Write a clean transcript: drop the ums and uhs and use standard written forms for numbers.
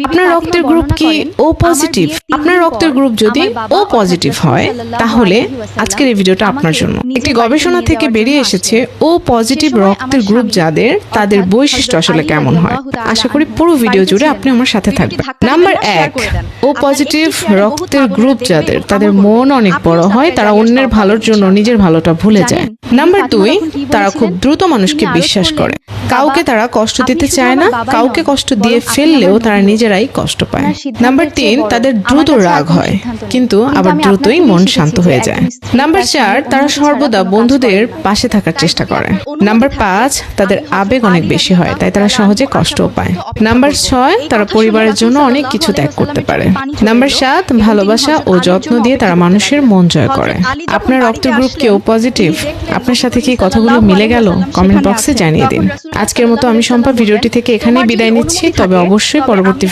আপনার রক্তের গ্রুপ কি ও পজিটিভ? আপনার রক্তের গ্রুপ যদি ও পজিটিভ হয় তাহলে আজকের এই ভিডিওটা আপনার জন্য। একটি গবেষণা থেকে বেরিয়ে এসেছে ও পজিটিভ রক্তের গ্রুপ যাদের তাদের বৈশিষ্ট্য আসলে কেমন হয়। আশা করি পুরো ভিডিও জুড়ে আপনি আমার সাথে থাকবেন। নাম্বার 1, ও পজিটিভ রক্তের গ্রুপ যাদের তাদের মন অনেক বড় হয়, তারা অন্যের ভালোর জন্য নিজের ভালোটা ভুলে যায়। নাম্বার 2, তারা খুব দ্রুত মানুষকে বিশ্বাস করে। কাউকে তারা কষ্ট দিতে চায় না, কাউকে কষ্ট দিয়ে ফেললেও তারা নিজেরাই কষ্ট পায়। নাম্বার 3, তাদের দ্রুত রাগ হয় কিন্তু আবার দ্রুতই মন শান্ত হয়ে যায়। নাম্বার 4, তারা সর্বদা বন্ধুদের পাশে থাকার চেষ্টা করে। নাম্বার 5, তাদের আবেগ অনেক বেশি হয়, তাই তারা সহজে কষ্টও পায়। নাম্বার 6, তারা পরিবারের জন্য অনেক কিছু ত্যাগ করতে পারে। নাম্বার 7, ভালোবাসা ও যত্ন দিয়ে তারা মানুষের মন জয় করে। আপনার রক্তের গ্রুপ কি ও পজিটিভ? আপনার সাথে কি কথাগুলো মিলে গেল? কমেন্ট বক্সে জানিয়ে দিন। আজকের মতো আমি শম্পা ভিডিওটি থেকে এখানেই বিদায় নিচ্ছি, তবে অবশ্যই পরবর্তী